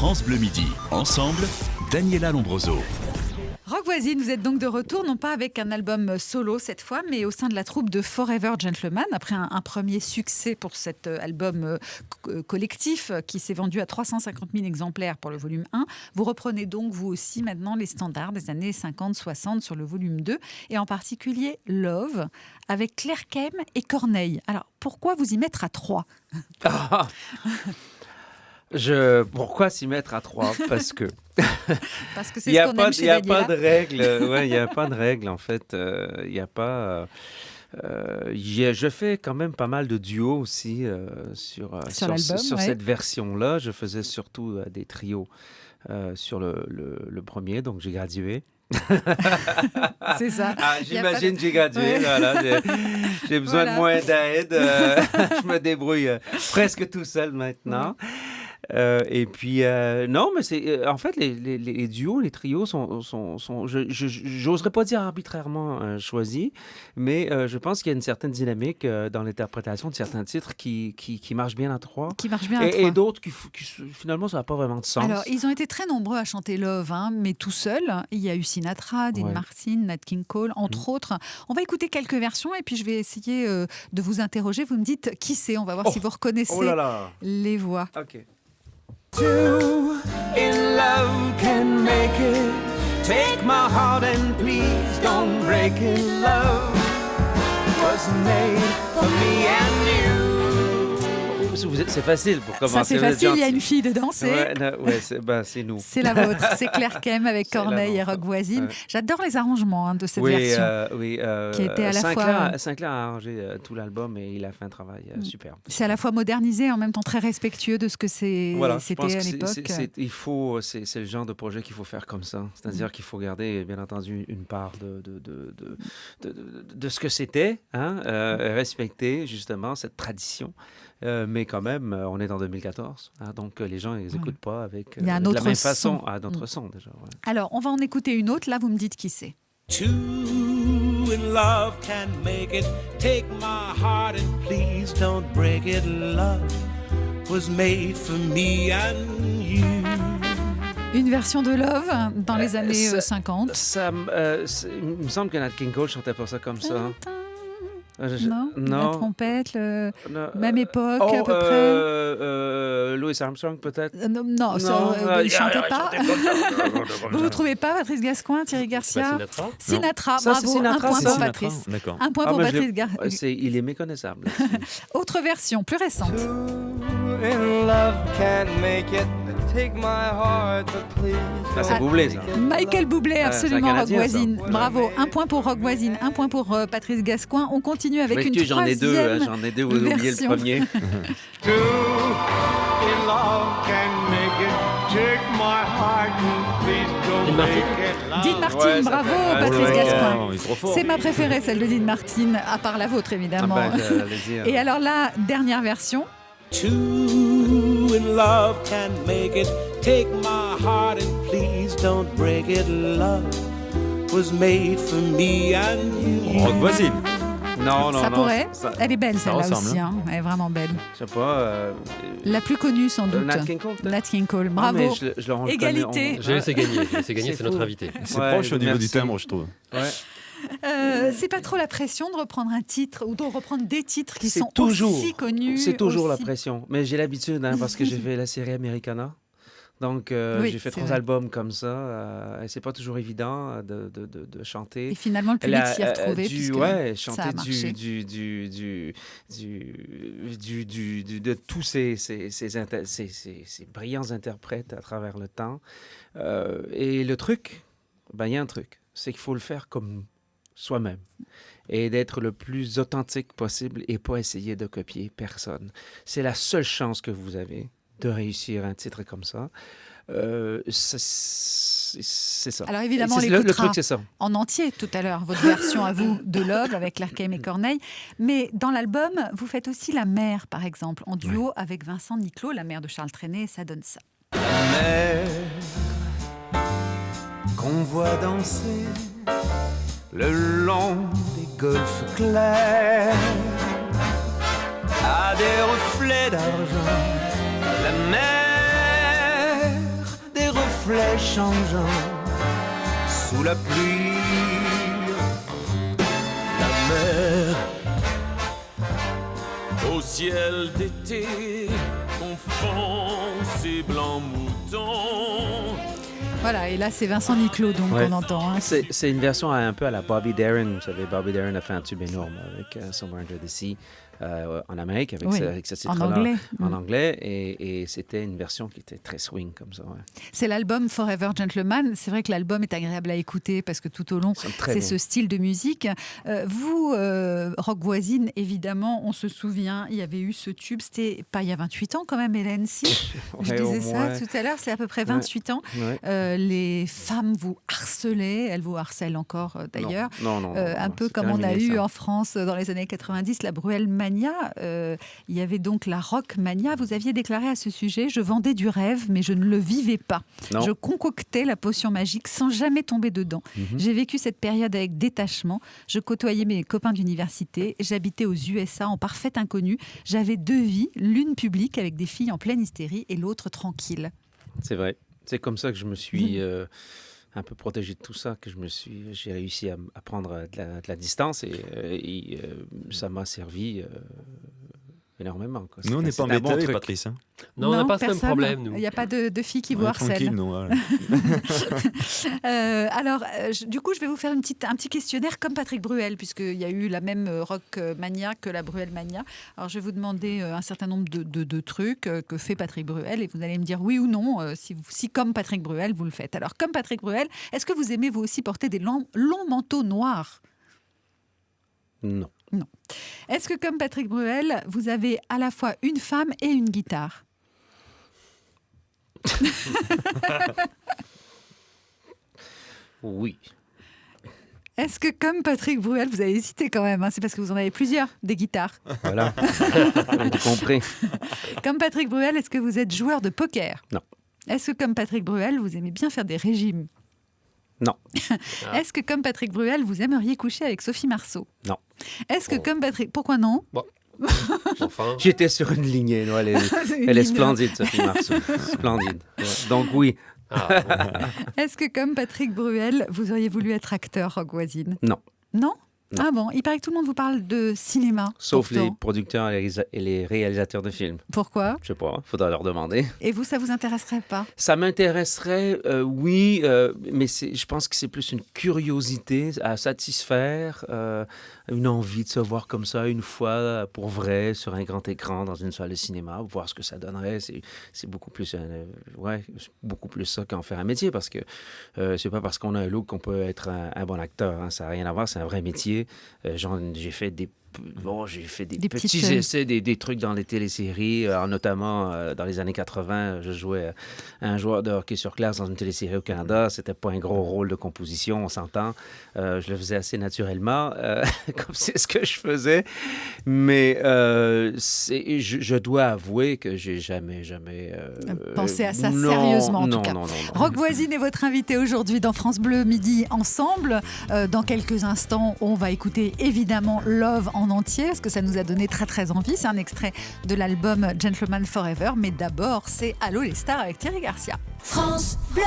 France Bleu Midi. Ensemble, Daniela Lombroso. Rock Voisine, vous êtes donc de retour, non pas avec un album solo cette fois, mais au sein de la troupe de Forever Gentleman, après un premier succès pour cet album collectif qui s'est vendu à 350 000 exemplaires pour le volume 1. Vous reprenez donc vous aussi maintenant les standards des années 50-60 sur le volume 2, et en particulier Love, avec Claire Kem et Corneille. Alors, pourquoi vous y mettre à 3 ? Pourquoi s'y mettre à 3 ? Parce que c'est ce qu'on aime chez Daniela. Il n'y a pas de règle. Il n'y a pas de règle, en fait. Il n'y a pas... je fais quand même pas mal de duos aussi sur cette version-là. Je faisais surtout des trios sur le premier, donc j'ai gradué. C'est ça. J'imagine que j'ai gradué. Voilà, j'ai besoin de moins d'aide. Je me débrouille presque tout seul maintenant. Et puis, non, mais c'est en fait, les duos, les trios sont j'oserais pas dire arbitrairement choisis, mais je pense qu'il y a une certaine dynamique dans l'interprétation de certains titres qui marchent bien à 3. Qui marchent bien à 3. Et d'autres qui finalement, ça n'a pas vraiment de sens. Alors, ils ont été très nombreux à chanter Love, mais tout seul. Il y a eu Sinatra, Dean Martin, Nat King Cole, entre autres. On va écouter quelques versions et puis je vais essayer de vous interroger. Vous me dites qui c'est. On va voir si vous reconnaissez les voix. OK. Two in love can make it. Take my heart and please don't break it. Love was made for me and you. C'est facile pour commencer. Ça, c'est facile, il y a une fille dedans, c'est... c'est nous. C'est la vôtre, c'est Claire Kem avec Corneille et Rock Voisine. J'adore les arrangements de cette version. Qui a été à la fois... Sinclair a arrangé tout l'album et il a fait un travail superbe. C'est à la fois modernisé et en même temps très respectueux de ce que c'était à l'époque. C'est le genre de projet qu'il faut faire comme ça. C'est-à-dire qu'il faut garder, bien entendu, une part de ce que c'était, respecter justement cette tradition. Mais quand même, on est en 2014, donc les gens ils n'écoutent pas avec de la même façon, à d'autres sons déjà. Ouais. Alors, on va en écouter une autre. Là, vous me dites qui c'est. Two in love can make it. Take my heart and please don't break it. Love was made for me and you. Une version de Love dans les années 50. Il me semble que Nat King Cole chantait pas ça comme ça. Non. La trompette, même époque à peu près. Louis Armstrong peut-être. Il ne chantait pas. Vous ne trouvez pas Patrice Gascoigne, Thierry Garcia? Sinatra. Bravo, Sinatra, un point pour Patrice. D'accord. Un point pour Patrice Garcia. Il est méconnaissable. Autre version, plus récente. In love can make it. Take my heart, but please. C'est Bublé, ça. Michael Bublé, absolument, Rock Voisine. Ça. Bravo, un point pour Rock Voisine, un point pour Patrice Gascoigne. On continue avec une troisième J'en ai deux, vous oubliez le premier. Two in love can make it. Take my heart, please don't make it. Dean Martin, bravo Patrice Gascoigne. C'est ma préférée, celle de Dean Martin, à part la vôtre évidemment. Et alors la dernière version. Two in love can make it. Take my heart and please don't break it. Love was made for me and you. Rock Voisine. Non. Ça pourrait. Elle est belle celle-là aussi. Elle est vraiment belle. Je sais pas. La plus connue sans doute. Nat King Cole. Nat King Cole. Bravo. Égalité. J'ai laissé gagner. C'est notre invité. C'est proche au niveau du timbre, je trouve. Ouais. C'est pas trop la pression de reprendre un titre ou de reprendre des titres qui sont aussi connus. C'est toujours la pression. Mais j'ai l'habitude parce que j'ai fait la série Americana. Donc, j'ai fait 3 albums comme ça. Et c'est pas toujours évident de chanter. Et finalement, le public s'y a retrouvé. Chanter ça a marché. de tous ces brillants interprètes à travers le temps. Et le truc, il y a un truc, c'est qu'il faut le faire comme soi-même et d'être le plus authentique possible et pas essayer de copier personne. C'est la seule chance que vous avez de réussir un titre comme ça. C'est ça. Alors évidemment, on l'écoutera le truc, c'est ça. En entier tout à l'heure, votre version à vous de Love avec Claire Kem et Corneille. Mais dans l'album, vous faites aussi La Mer, par exemple, en duo avec Vincent Niclot, la mère de Charles Trenet, et ça donne ça. La mer qu'on voit danser le long des golfes clairs a des reflets d'argent. La mer reflets changeants sous la pluie. La mer au ciel d'été confond ses blancs moutons. Voilà, et là c'est Vincent Niclot donc Ouais. qu'on entend. Hein. C'est une version un peu à la Bobby Darin. Vous savez, Bobby Darin a fait un tube énorme avec Somewhere Under the Sea en Amérique, avec, Oui, avec ce en titre-là anglais. en anglais. Et c'était une version qui était très swing comme ça. Ouais. C'est l'album Forever Gentleman. C'est vrai que l'album est agréable à écouter parce que tout au long, Ça sonne très c'est bien. ce style de musique. Vous, Rock Voisine, évidemment, on se souvient, il y avait eu ce tube, c'était pas il y a 28 ans quand même, Hélène, si je Ouais, au disais ça moins. tout à l'heure, c'est à peu près 28 ans. Ouais. Les femmes vous harcelaient, elles vous harcèlent encore d'ailleurs. Non, Un peu c'est comme on a terminé, eu ça. en France dans les années 90, la Bruel Mania. Il y avait donc la Rock Mania. Vous aviez déclaré à ce sujet: je vendais du rêve, mais je ne le vivais pas. Non. Je concoctais la potion magique sans jamais tomber dedans. J'ai vécu cette période avec détachement. Je côtoyais mes copains d'université. J'habitais aux USA en parfait inconnu. J'avais 2 vies, l'une publique avec des filles en pleine hystérie et l'autre tranquille. C'est vrai. C'est comme ça que je me suis un peu protégé de tout ça, que j'ai réussi à prendre de la distance et ça m'a servi énormément. Quoi. Nous, on n'est C'était pas un embêtés bon avec truc. Patrice. Hein. Non, on n'a pas ce même personne. problème, nous. Il n'y a pas de filles qui vous On est harcèlent. tranquille, nous. Voilà. Du coup, je vais vous faire un petit questionnaire comme Patrick Bruel, puisqu'il y a eu la même Rock Mania que la Bruel Mania. Alors, je vais vous demander un certain nombre de trucs que fait Patrick Bruel, et vous allez me dire oui ou non, si comme Patrick Bruel, vous le faites. Alors, comme Patrick Bruel, est-ce que vous aimez, vous aussi, porter des longs manteaux noirs ? Non. Non. Est-ce que, comme Patrick Bruel, vous avez à la fois une femme et une guitare ? Oui. Est-ce que, comme Patrick Bruel, vous avez hésité quand même, hein, c'est parce que vous en avez plusieurs, des guitares. Voilà. J'ai compris. Comme Patrick Bruel, est-ce que vous êtes joueur de poker ? Non. Est-ce que, comme Patrick Bruel, vous aimez bien faire des régimes ? Non. Est-ce que, comme Patrick Bruel, vous aimeriez coucher avec Sophie Marceau ? Non. Est-ce que, Oh. comme Patrick... Pourquoi non ? Enfin, J'étais sur une lignée. Non, elle est splendide, Sophie Marceau. Splendide. Ouais. Donc oui. Est-ce que, comme Patrick Bruel, vous auriez voulu être acteur, Rock Voisine ? Non. Non ? Non. Ah bon, il paraît que tout le monde vous parle de cinéma. Sauf pourtant. les producteurs et les réalisateurs de films. Pourquoi ? Je sais pas, faudra leur demander. Et vous, ça vous intéresserait pas ? Ça m'intéresserait, oui, mais je pense que c'est plus une curiosité à satisfaire, une envie de se voir comme ça une fois pour vrai sur un grand écran dans une salle de cinéma, voir ce que ça donnerait. C'est beaucoup plus, beaucoup plus ça qu'en faire un métier, parce que c'est pas parce qu'on a un look qu'on peut être un bon acteur. Hein, ça n'a rien à voir, c'est un vrai métier. J'ai fait des Des petits petites, essais, des trucs dans les téléséries, notamment dans les années 80. Je jouais un joueur de hockey sur glace dans une télésérie au Canada. C'était pas un gros rôle de composition, on s'entend. Je le faisais assez naturellement, comme c'est ce que je faisais. Mais je dois avouer que j'ai jamais Pensez à ça non, sérieusement, en non, tout cas. Non. Rock Voisine est votre invité aujourd'hui dans France Bleu Midi Ensemble. Dans quelques instants, on va écouter évidemment Love en entier, parce que ça nous a donné très très envie. C'est un extrait de l'album Gentleman Forever. Mais d'abord, c'est Allô les stars avec Thierry Garcia. France Bleu.